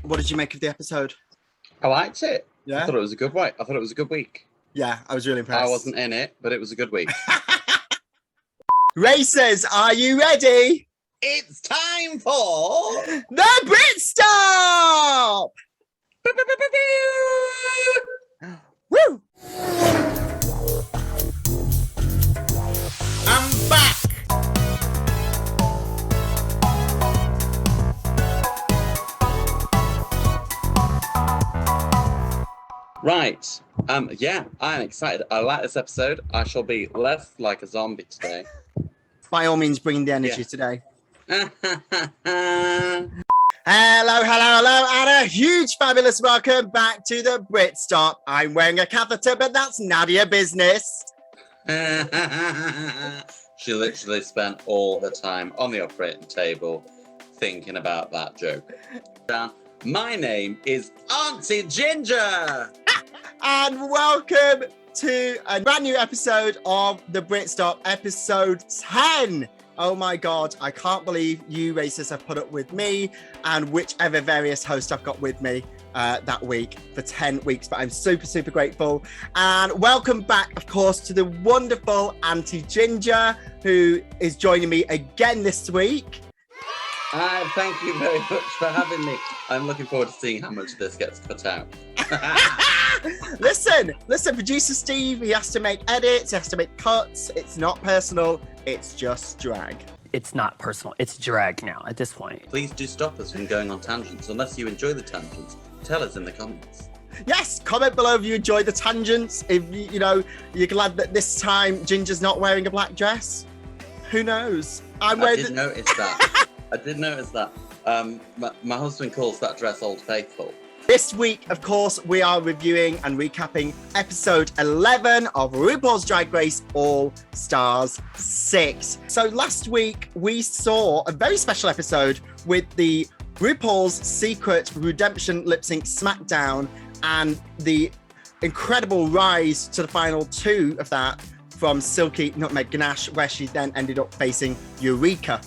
what did you make of the episode? I liked it. Yeah? I thought it was a good week. Yeah, I was really impressed. I wasn't in it, but it was a good week. Racers, are you ready? It's time for the Brit Stop! Woo! I'm back! Right. Yeah, I'm excited. I like this episode. I shall be less like a zombie today. By all means, bring the energy today. Hello. Hello, and a huge fabulous welcome back to the Brit Stop. I'm wearing a catheter, but that's Nadia Business. She literally spent all her time on the operating table thinking about that joke. My name is Aunty Ginger. And welcome to a brand new episode of the Brit Stop, episode 10. Oh my God, I can't believe you racers have put up with me and whichever various host I've got with me that week for 10 weeks. But I'm super grateful. And welcome back, of course, to the wonderful Aunty Ginger, who is joining me again this week. Thank you very much for having me. I'm looking forward to seeing how much of this gets cut out. Listen, producer Steve, he has to make edits, he has to make cuts. It's not personal, it's just drag. It's not personal, it's drag now at this point. Please do stop us from going on tangents. Unless you enjoy the tangents, tell us in the comments. Yes, comment below if you enjoy the tangents. If you're glad that this time Ginger's not wearing a black dress. Who knows? I did notice that. My husband calls that dress Old Faithful. This week, of course, we are reviewing and recapping episode 11 of RuPaul's Drag Race All Stars 6. So last week, we saw a very special episode with the RuPaul's Secret Redemption Lip Sync Smackdown and the incredible rise to the final two of that from Silky Nutmeg Ganache, where she then ended up facing Eureka.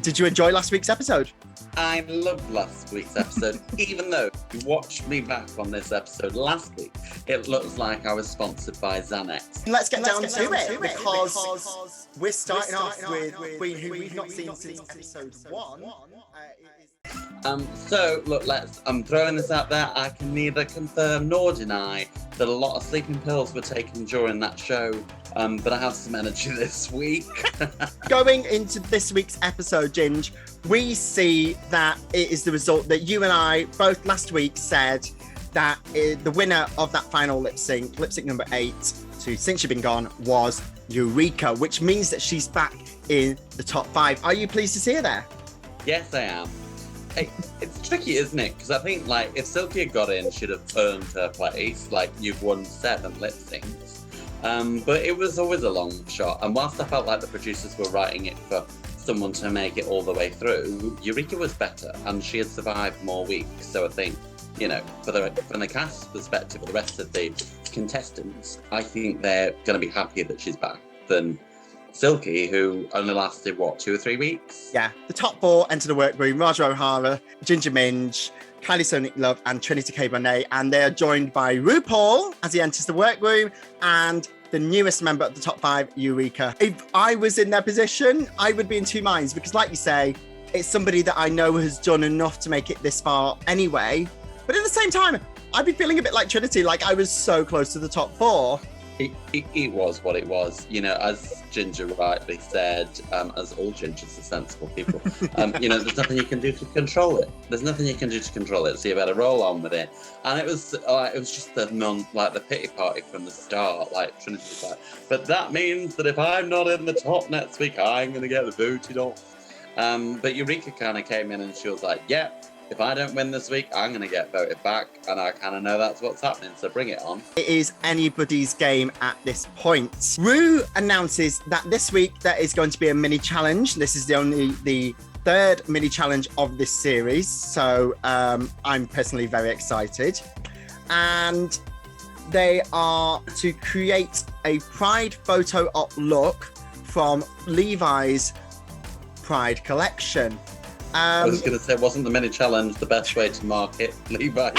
Did you enjoy last week's episode? I loved last week's episode, even though you watched me back on this episode last week. It looks like I was sponsored by Xanax. Let's get down to it because we're starting off with Queen, who we've not seen since episode 1. So look, I'm throwing this out there. I can neither confirm nor deny that a lot of sleeping pills were taken during that show, but I have some energy this week. Going into this week's episode, Ginge, we see that it is the result that you and I both last week said that the winner of that final lip sync number 8 to Since You've Been Gone, was Eureka, which means that she's back in the top 5. Are you pleased to see her there? Yes, I am. Hey, it's tricky, isn't it? Because I think, if Silky had got in, she'd have earned her place. You've won 7 lip syncs. But it was always a long shot. And whilst I felt like the producers were writing it for someone to make it all the way through, Eureka was better, and she had survived more weeks. So I think, from the cast perspective, for the rest of the contestants, I think they're going to be happier that she's back than Silky, who only lasted, 2 or 3 weeks? Yeah. The top 4 enter the workroom: RaJah O'Hara, Ginger Minge, Kylie Sonique Love, and Trinity H, Bonet. And they are joined by RuPaul as he enters the workroom, and the newest member of the top 5, Eureka. If I was in their position, I would be in two minds because, like you say, it's somebody that I know has done enough to make it this far anyway. But at the same time, I'd be feeling a bit like Trinity, I was so close to the top 4. It was what it was, as Ginger rightly said, as all Gingers are sensible people, there's nothing you can do to control it. So you better roll on with it. And it was just the pity party from the start, Trinity was like, but that means that if I'm not in the top next week, I'm going to get booted off. But Eureka kind of came in and she was like, yeah, if I don't win this week, I'm going to get voted back, and I kind of know that's what's happening, so bring it on. It is anybody's game at this point. Ru announces that this week there is going to be a mini challenge. This is the 3rd mini challenge of this series, so I'm personally very excited. And they are to create a Pride photo op look from Levi's Pride collection. I was going to say, wasn't the mini challenge the best way to market Levi's?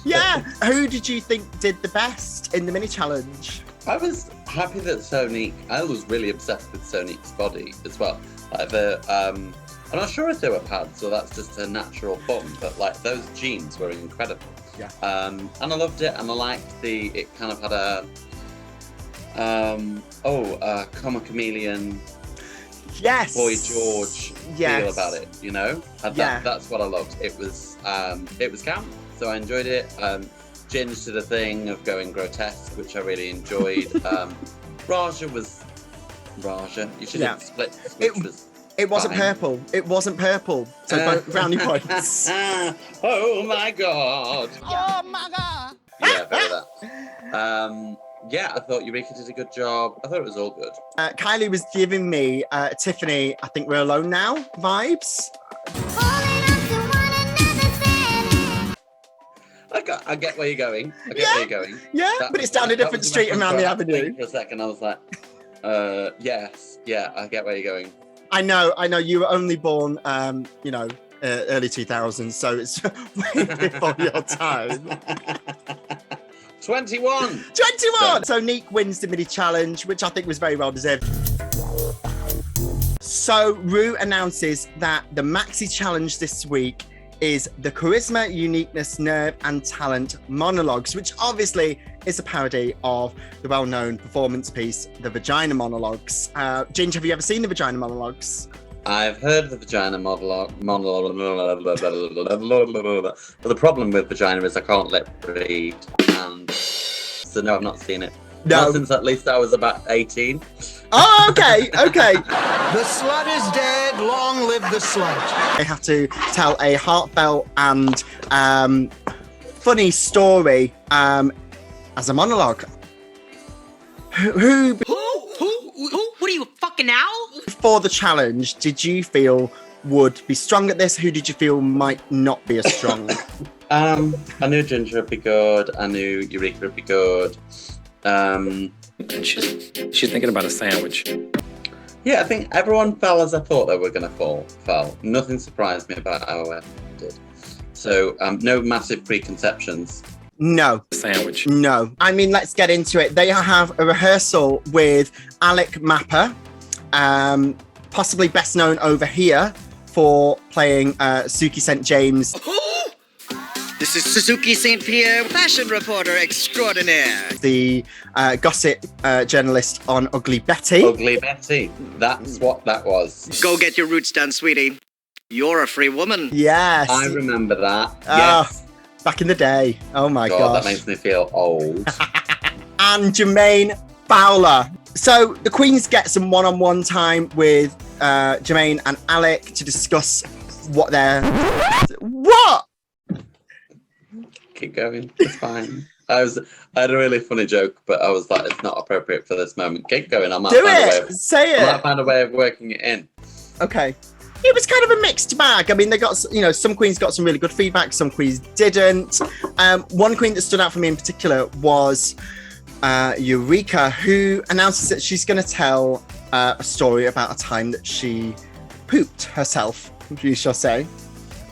Yeah. Who did you think did the best in the mini challenge? I was happy that Sonique, I was really obsessed with Sonique's body as well. Like I'm not sure if they were pads or that's just her natural bum, but like those jeans were incredible. Yeah. And I loved it, and I liked it kind of had a Coma Chameleon, Yes. Boy George feel about it, you know? That's what I loved. It was camp, so I enjoyed it. Ginge did a thing of going grotesque, which I really enjoyed. RaJah was RaJah. You should have split this, which was It wasn't fine. purple. It wasn't purple. So both brownie points. Oh my god. Oh my god. Yeah, very that. Yeah, I thought Eureka did a good job. I thought it was all good. Kylie was giving me Tiffany, I think we're alone now vibes. I get where you're going. Yeah, but it's down a different street around the avenue. For a second, I was like, yes, yeah, I get where you're going. I know. You were only born, early 2000s, so it's way before your time. 21! So Sonique wins the mini challenge, which I think was very well deserved. So Ru announces that the maxi challenge this week is the charisma, uniqueness, nerve, and talent monologues, which obviously is a parody of the well-known performance piece, The Vagina Monologues. Ginger, have you ever seen The Vagina Monologues? I've heard the vagina monologue, but the problem with vagina is I can't lip read, and so no, I've not seen it. No. Not since at least I was about 18. Oh, okay. The slut is dead. Long live the slut. I have to tell a heartfelt and funny story as a monologue. Who, What are you, a fucking owl? for the challenge, did you feel would be strong at this? Who did you feel might not be as strong? I knew Ginger would be good. I knew Eureka would be good. She's thinking about a sandwich. Yeah, I think everyone fell as I thought they were going to fell. Nothing surprised me about how I did. So, no massive preconceptions. No. Sandwich. No. I mean, let's get into it. They have a rehearsal with Alec Mapper, possibly best known over here for playing Suki St James. This is Suki St Pierre, fashion reporter extraordinaire. The gossip journalist on Ugly Betty. Ugly Betty. That's what that was. Go get your roots done, sweetie. You're a free woman. Yes. I remember that. Oh, Yes. back in the day. Oh my God, gosh. that makes me feel old. And Jermaine Fowler. So the Queens get some one-on-one time with Jermaine and Alec to discuss what they're... What? Keep going. It's fine. I had a really funny joke, but I was like, it's not appropriate for this moment. Keep going. I might Do find a way it. of, Say I might it. find a way of working it in. Okay. It was kind of a mixed bag. I mean, they got, some queens got some really good feedback, some queens didn't. One queen that stood out for me in particular was Eureka, who announces that she's going to tell a story about a time that she pooped herself, we shall say,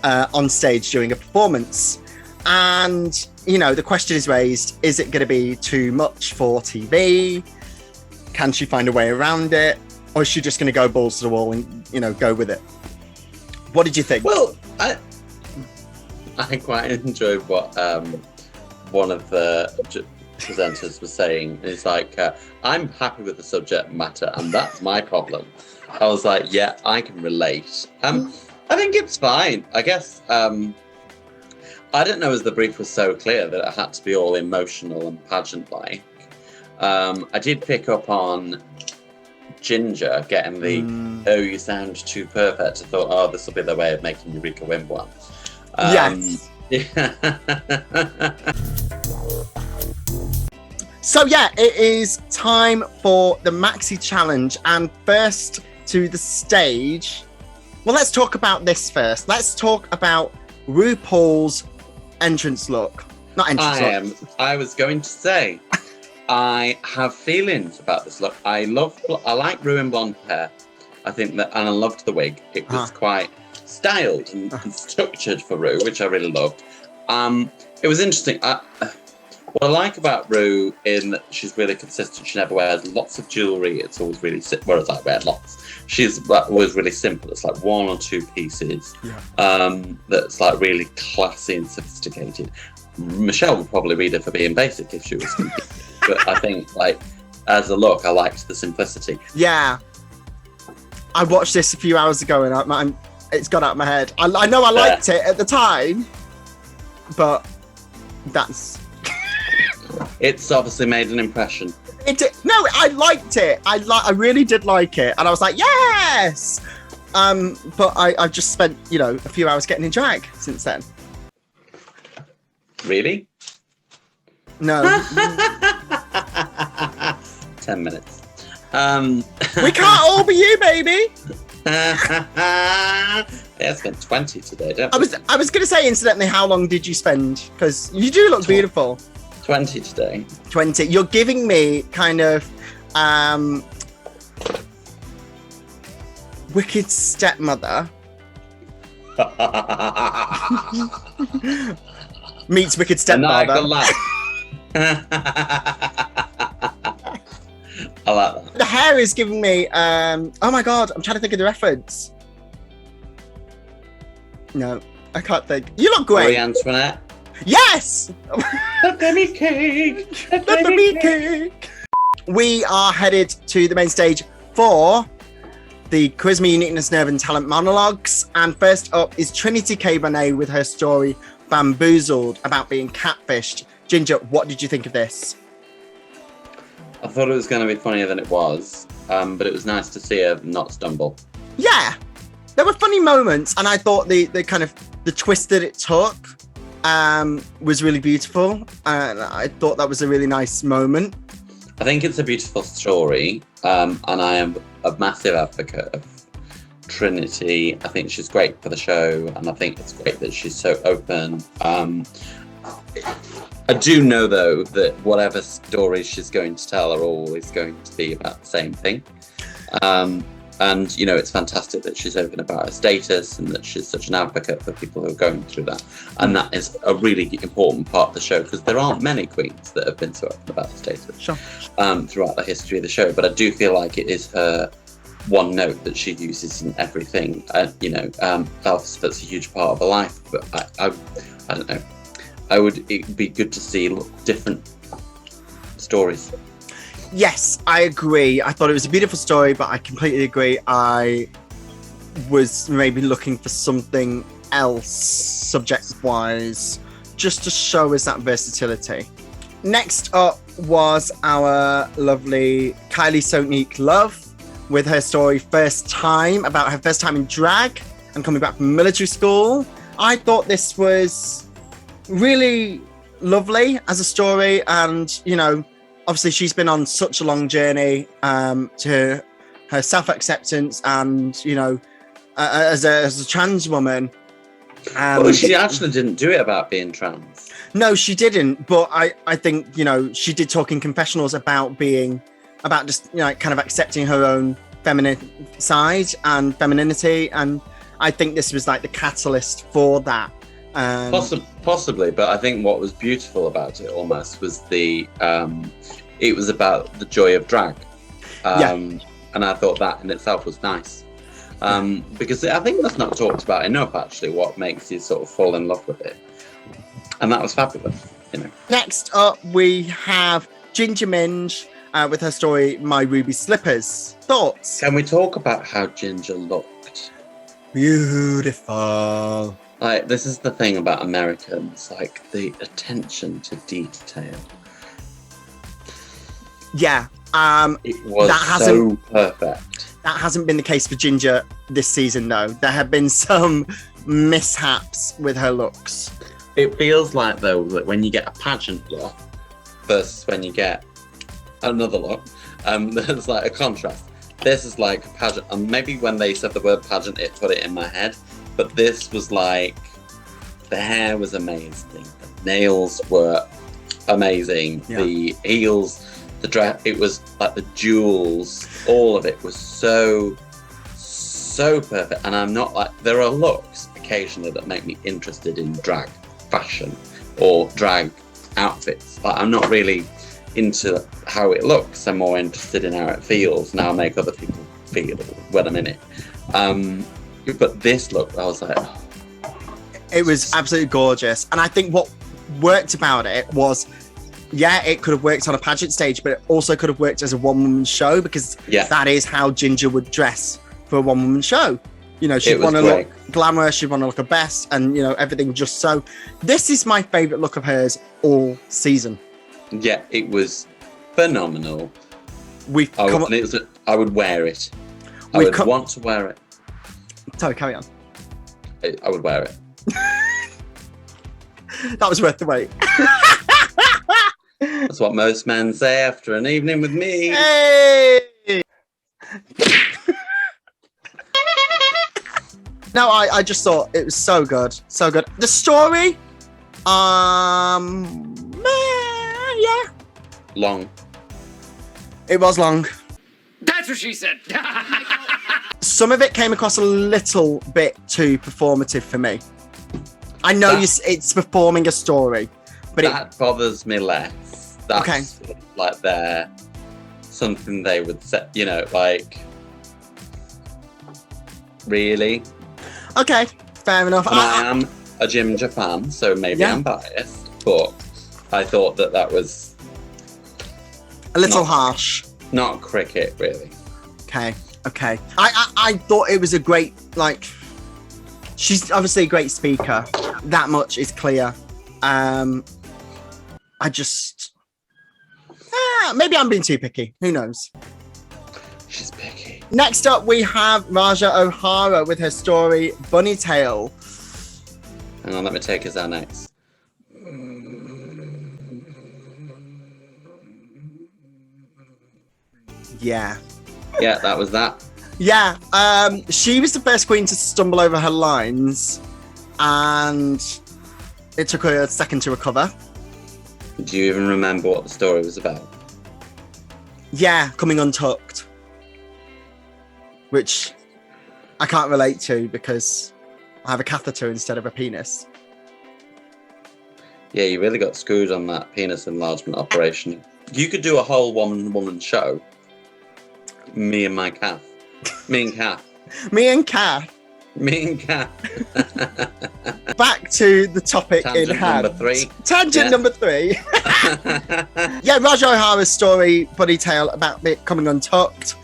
on stage during a performance. And, the question is raised, is it going to be too much for TV? Can she find a way around it? Or is she just going to go balls to the wall and, go with it? What did you think? Well, I quite enjoyed what one of the presenters was saying. It's like, I'm happy with the subject matter, and that's my problem. I was like, yeah, I can relate. I think it's fine. I guess I didn't know as the brief was so clear that it had to be all emotional and pageant-like. I did pick up on Ginger getting the "oh, you sound too perfect." I thought, oh, this will be the way of making Eureka win one. Yes. Yeah. So yeah, it is time for the Maxi Challenge, and first to the stage. Well, let's talk about this first. Let's talk about RuPaul's entrance look. Not entrance look. I was going to say, I have feelings about this look. I like Ru in blonde hair. I think that, and I loved the wig. It was quite styled and structured for Ru, which I really loved. It was interesting. What I like about Ru is that she's really consistent. She never wears lots of jewellery. It's always really whereas I wear lots. She's always really simple. It's like one or two pieces that's like really classy and sophisticated. Michelle would probably read it for being basic if she was simple. But I think, like, as a look, I liked the simplicity. Yeah. I watched this a few hours ago and it's gone out of my head. I know I liked it at the time, but that's... It's obviously made an impression. No, I liked it. I really did like it. And I was like, yes! But I've just spent, a few hours getting in drag since then. Really? No. 10 minutes. We can't all be you, baby! Yeah, I spent 20 today, don't we? I was going to say, incidentally, how long did you spend? Because you do look beautiful. 20 today. 20. You're giving me kind of wicked stepmother meets wicked stepmother. I like that. The hair is giving me oh my god, I'm trying to think of the reference. No, I can't think. You look great. Marie Antoinette. Yes! The baby cake. The baby cake. We are headed to the main stage for the Charisma, Uniqueness, Nerve and Talent monologues. And first up is Trinity K. Bonet with her story Bamboozled about being catfished. Ginger, what did you think of this? I thought it was going to be funnier than it was, but it was nice to see her not stumble. Yeah, there were funny moments, and I thought the kind of the twist that it took was really beautiful, and I thought that was a really nice moment. I think it's a beautiful story, and I am a massive advocate of Trinity. I think she's great for the show, and I think it's great that she's so open. I do know, though, that whatever stories she's going to tell are always going to be about the same thing. And, it's fantastic that she's open about her status and that she's such an advocate for people who are going through that. And that is a really important part of the show, because there aren't many queens that have been so open about the status throughout the history of the show. But I do feel like it is her one note that she uses in everything. Obviously that's a huge part of her life, but I don't know. It'd be good to see different stories. Yes, I agree. I thought it was a beautiful story, but I completely agree. I was maybe looking for something else, subject-wise, just to show us that versatility. Next up was our lovely Kylie Sonique Love with her story First Time, about her first time in drag and coming back from military school. I thought this was really lovely as a story, and obviously she's been on such a long journey to her self-acceptance and as a trans woman. Well, she actually didn't do it about being trans. No, she didn't, but I think she did talk in confessionals about just kind of accepting her own feminine side and femininity, and I think this was like the catalyst for that. Possibly, but I think what was beautiful about it almost was it was about the joy of drag. And I thought that in itself was nice. Because I think that's not talked about enough, actually, what makes you sort of fall in love with it. And that was fabulous, Next up, we have Ginger Minge with her story, My Ruby Slippers. Thoughts? Can we talk about how Ginger looked? Beautiful. Like, this is the thing about Americans, like the attention to detail. Yeah. It was so perfect. That hasn't been the case for Ginger this season, though. There have been some mishaps with her looks. It feels like, though, that when you get a pageant look versus when you get another look, there's like a contrast. This is like a pageant, and maybe when they said the word pageant, it put it in my head. But this was like, the hair was amazing, the nails were amazing, the heels, the dress, it was like the jewels, all of it was so so perfect. And I'm not like, there are looks occasionally that make me interested in drag fashion or drag outfits. But I'm not really into how it looks. I'm more interested in how it feels. Now I make other people feel when I'm in it. But this look, I was like, oh. It was absolutely gorgeous. And I think what worked about it was, yeah, it could have worked on a pageant stage, but it also could have worked as a one-woman show, because that is how Ginger would dress for a one-woman show. You know, she'd want to look glamorous, she'd want to look her best, and, you know, everything just so. This is my favourite look of hers all season. Yeah, it was phenomenal. I would wear it. I would want to wear it. Sorry, carry on. I would wear it. That was worth the wait. That's what most men say after an evening with me. Hey! No, I just thought it was so good. So good. The story, yeah. Long. It was long. That's what she said. Some of it came across a little bit too performative for me. I know it's performing a story, but that bothers me less. That's like something they would say, you know, like, really? Okay, fair enough. I am a Ginger fan, so maybe I'm biased, but I thought that was a little harsh. Not cricket, really. Okay. I thought it was a great, like, she's obviously a great speaker. That much is clear. I just, maybe I'm being too picky. Who knows? She's picky. Next up, we have RaJah O'Hara with her story, Bunny Tail. Hang on, let me take his Xanax. Yeah. Yeah, that was that. Yeah, she was the first queen to stumble over her lines, and it took her a second to recover. Do you even remember what the story was about? Yeah, coming untucked, which I can't relate to because I have a catheter instead of a penis. Yeah, you really got screwed on that penis enlargement operation. You could do a whole one-woman show. Me and my calf. Me and Kath. Me and Kath. Back to the topic in hand. Tangent number three. Yeah, RaJah O'Hara's story, Bunny Tail, about it coming untucked.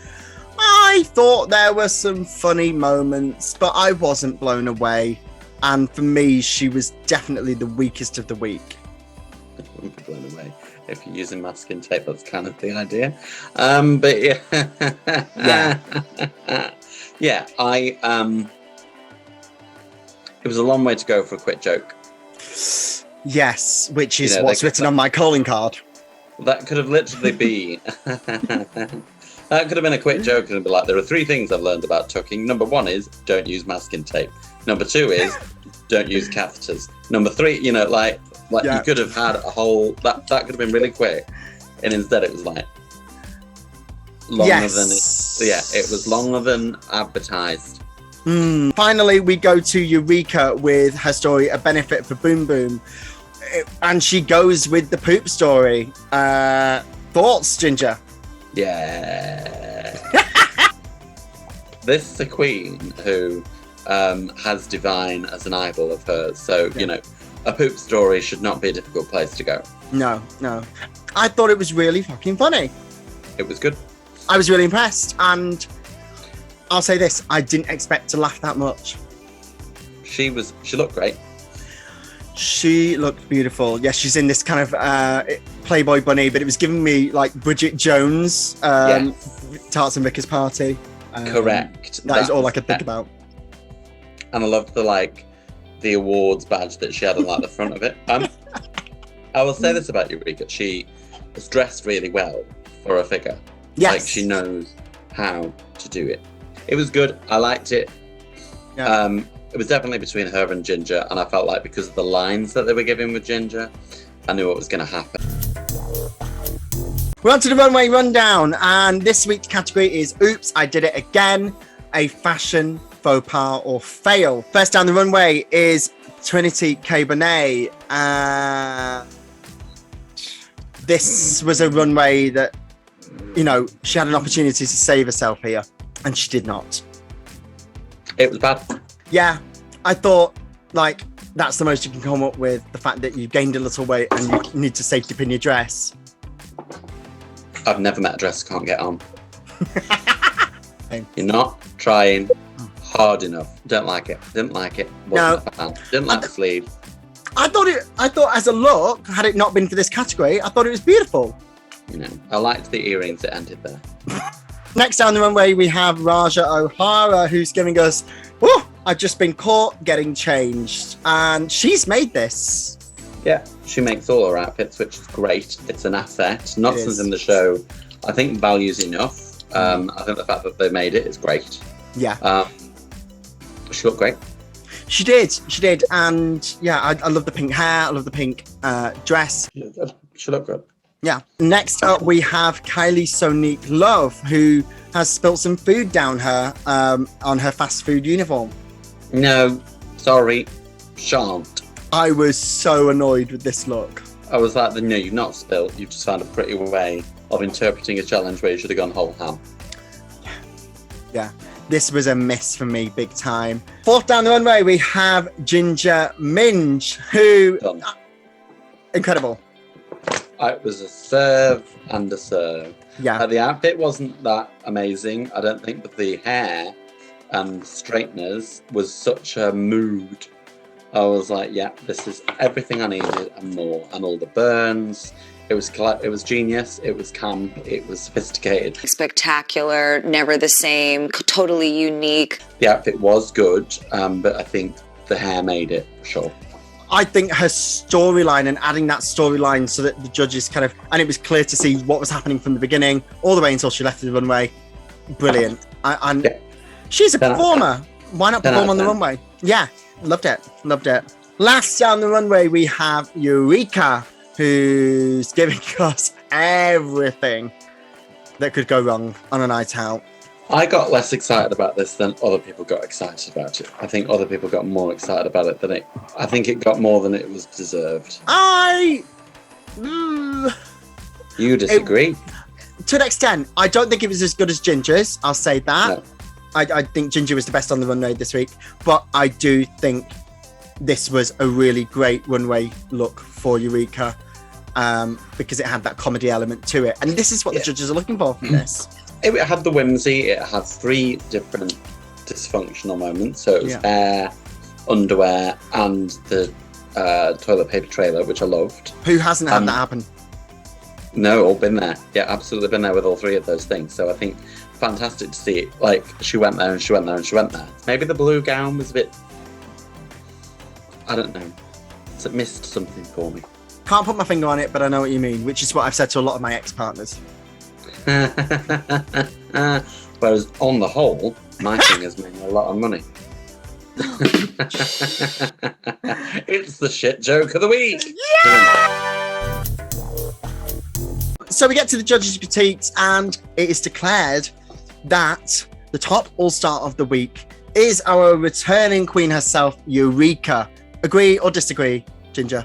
I thought there were some funny moments, but I wasn't blown away. And for me, she was definitely the weakest of the week. I wouldn't be blown away. If you're using masking tape, that's kind of the idea. But yeah. Yeah, it was a long way to go for a quick joke. Yes, which is what's written on my calling card. That could have literally been... That could have been a quick joke and be like, there are 3 things I've learned about tucking. Number 1 is, don't use masking tape. Number 2 is, don't use catheters. Number 3, you know, like you could have had a whole... That could have been really quick. And instead it was like... Longer than it... Yeah, it was longer than advertised. Finally, we go to Eureka with her story, A Benefit for Boom Boom. And she goes with the poop story. Thoughts, Ginger? Yeah. This is a queen who has Divine as an idol of hers. So, you know, a poop story should not be a difficult place to go. No. I thought it was really fucking funny. It was good. I was really impressed. And I'll say this, I didn't expect to laugh that much. She looked great. She looked beautiful. Yes, she's in this kind of Playboy bunny, but it was giving me like Bridget Jones, Tarts and Vickers Party. Correct. That is all I could think about. And I loved the awards badge that she had on like the front of it. I will say this about Eureka: she was dressed really well for a figure. Yes. Like she knows how to do it. It was good. I liked it. Yeah. It was definitely between her and Ginger, and I felt like because of the lines that they were giving with Ginger, I knew what was going to happen. We're on to the runway rundown, and this week's category is Oops, I Did It Again. a fashion faux pas or fail. First down the runway is Trinity K. Bonet. This was a runway that, you know, she had an opportunity to save herself here, and she did not. It was bad. Yeah, I thought, like, that's the most you can come up with, the fact that you've gained a little weight and you need to safety pin your dress. I've never met a dress I can't get on. You're not trying hard enough. Don't like it. Didn't like it. Wasn't a fan. Didn't like the sleeve. I thought as a look, had it not been for this category, I thought it was beautiful. You know, I liked the earrings that ended there. Next down the runway, we have RaJah O'Hara, who's giving us, oh, I've just been caught getting changed. And she's made this. Yeah, she makes all her outfits, which is great. It's an asset. Not something the show, I think, values enough. I think the fact that they made it is great. Yeah. She looked great. She did. And yeah, I love the pink hair. I love the pink dress. She looked good. Yeah. Next up, we have Kylie Sonique Love, who has spilt some food down her on her fast food uniform. No, sorry, shan't. I was so annoyed with this look. I was like, no, you've not spilt. You've just found a pretty way of interpreting a challenge where you should have gone whole ham. Yeah. This was a miss for me, big time. Fourth down the runway, we have Ginger Minge, who... Done. Incredible. It was a serve and a serve. Yeah. The outfit wasn't that amazing, I don't think, but the hair and straighteners was such a mood. I was like, yeah, this is everything I needed and more. And all the burns. It was genius. It was camp. It was sophisticated. Spectacular, never the same, totally unique. The outfit was good, but I think the hair made it, for sure. I think her storyline and adding that storyline so that the judges kind of, and it was clear to see what was happening from the beginning all the way until she left the runway. Brilliant. And she's a performer. Why not perform on the runway? Yeah, loved it. Last down the runway, we have Eureka, who's giving us everything that could go wrong on a night out. I got less excited about this than other people got excited about it. I think other people got more excited about it than it. I think it got more than it was deserved. You disagree? To an extent. I don't think it was as good as Ginger's. I'll say that. No. I think Ginger was the best on the runway this week. But I do think this was a really great runway look for Eureka because it had that comedy element to it. And this is what the judges are looking for from this. It had the whimsy. It had 3 different dysfunctional moments. So it was hair, underwear, and the toilet paper trailer, which I loved. Who hasn't had that happen? No, all been there. Yeah, absolutely been there with all 3 of those things. So I think fantastic to see it. Like, she went there and she went there and she went there. Maybe the blue gown was a bit... I don't know. It missed something for me. Can't put my finger on it, but I know what you mean, which is what I've said to a lot of my ex-partners. Whereas on the whole, my thing has made me a lot of money. It's the shit joke of the week. Yeah! So we get to the judges' critiques, and it is declared that the top all-star of the week is our returning queen herself, Eureka. Agree or disagree, Ginger?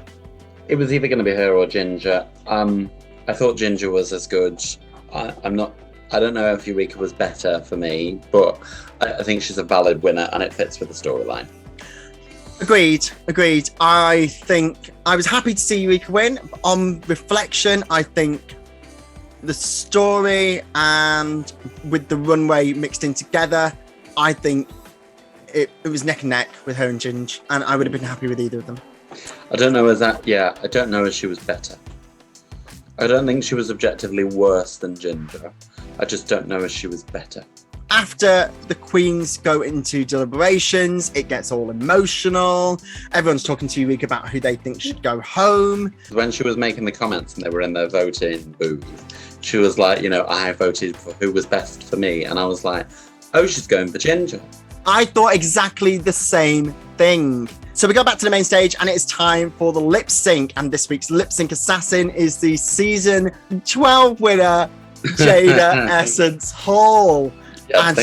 It was either going to be her or Ginger. I thought Ginger was as good. I don't know if Eureka was better for me, but I think she's a valid winner and it fits with the storyline. Agreed. I think I was happy to see Eureka win. On reflection, I think the story and with the runway mixed in together, I think it was neck and neck with her and Ginge, and I would have been happy with either of them. I don't know I don't know if she was better. I don't think she was objectively worse than Ginger. I just don't know if she was better. After the queens go into deliberations, it gets all emotional. Everyone's talking to Eureka about who they think should go home. When she was making the comments and they were in their voting booth, she was like, I voted for who was best for me. And I was like, oh, she's going for Ginger. I thought exactly the same thing. So we go back to the main stage and it is time for the lip sync. And this week's lip sync assassin is the season 12 winner, Jada Essence Hall. Yeah, and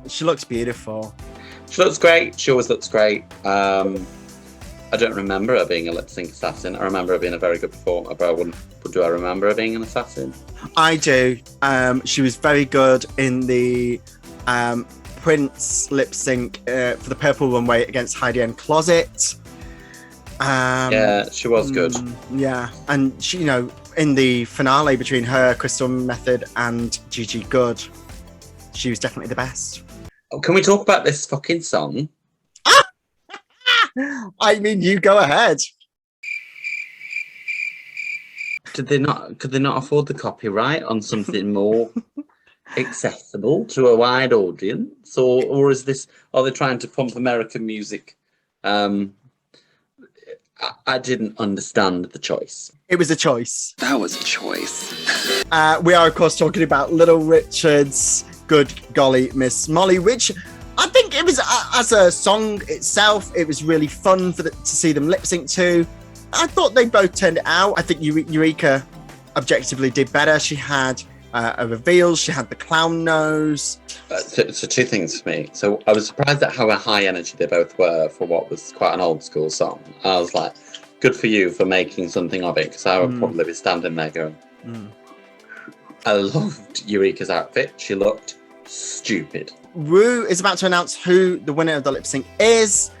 She looks beautiful. She looks great. She always looks great. I don't remember her being a lip sync assassin. I remember her being a very good performer, but do I remember her being an assassin? I do. She was very good in the Prince lip sync for the Purple Runway against Heidi and Closet. Yeah, she was good. Yeah, and she, you know, in the finale between her, Crystal Method, and Gigi Good, she was definitely the best. Oh, can we talk about this fucking song? I mean, you go ahead. Could they not afford the copyright on something more accessible to a wide audience, or is this? Are they trying to pump American music? I didn't understand the choice. It was a choice. That was a choice. We are, of course, talking about Little Richard's Good Golly Miss Molly, which I think it was, as a song itself, it was really fun to see them lip sync to. I thought they both turned it out. I think Eureka objectively did better. She had a reveal. She had the clown nose. So two things for me. So I was surprised at how high energy they both were for what was quite an old school song. I was like, good for you for making something of it, because I would probably be standing there going, I loved Eureka's outfit. She looked stupid. Ru is about to announce who the winner of the lip sync is,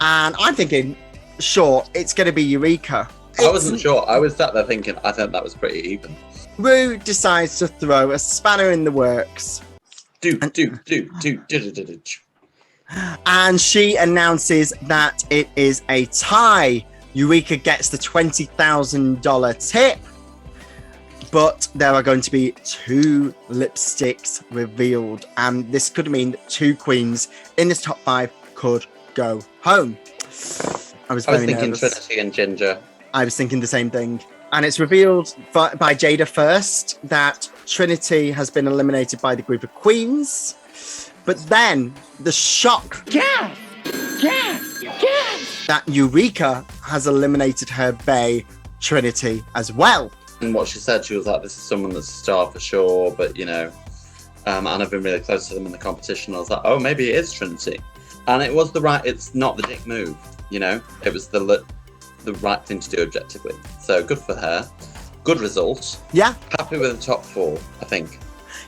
and I'm thinking, sure, it's going to be Eureka. I wasn't sure. I was sat there thinking, I thought that was pretty even. Ru decides to throw a spanner in the works. And she announces that it is a tie. Eureka gets the $20,000 tip, but there are going to be 2 lipsticks revealed, and this could mean that 2 queens in this top 5 could go home. I was thinking nervous. Trinity and Ginger. I was thinking the same thing. And it's revealed by Jada first that Trinity has been eliminated by the group of queens. But then the shock that Eureka has eliminated her bae, Trinity, as well. And what she said, she was like, this is someone that's a star for sure, but, you know, and I've been really close to them in the competition. I was like, oh, maybe it is Trinity. And it was it's not the dick move, you know? It was the right thing to do objectively. So good for her. Good result. Yeah. Happy with the top 4, I think.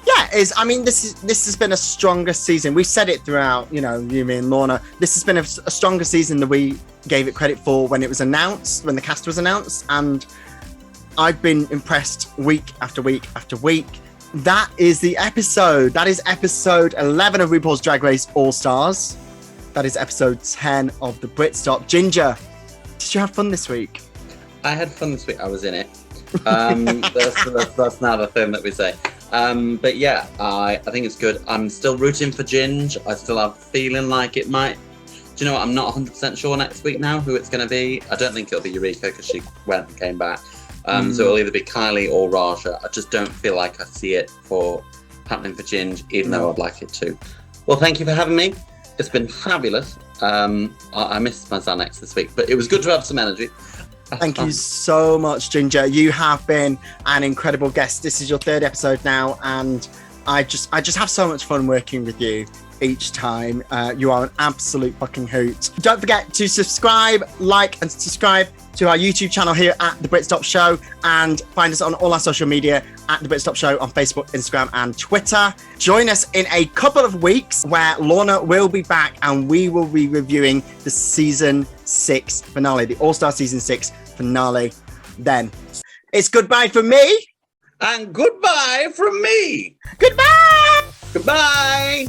Yeah, I mean, this has been a stronger season. We've said it throughout, you know, you, me and Lorna. This has been a stronger season than we gave it credit for when it was announced, when the cast was announced. And I've been impressed week after week after week. That is the episode. That is episode 11 of RuPaul's Drag Race All Stars. That is episode 10 of the Brit Stop. Ginger, did you have fun this week? I had fun this week. I was in it. That's now the thing that we say. But yeah, I think it's good. I'm still rooting for Ginge. I still have a feeling like it might. Do you know what? I'm not 100% sure next week now who it's going to be. I don't think it'll be Eureka because she went and came back. So it'll either be Kylie or RaJah. I just don't feel like I see it happening for Ginge, even though I'd like it to. Well, thank you for having me. It's been fabulous. I missed my Xanax this week, but it was good to have some energy. Thank you so much, Ginger. You have been an incredible guest. This is your 3rd episode now, and I just have so much fun working with you each time. You are an absolute fucking hoot. Don't forget to subscribe, like, and subscribe to our YouTube channel here at The Brit Stop Show, and find us on all our social media at The Brit Stop Show on Facebook, Instagram, and Twitter. Join us in a couple of weeks where Lorna will be back and we will be reviewing the season 6 finale, the All-Star season 6 finale. Then it's goodbye from me. And goodbye from me. Goodbye. Goodbye.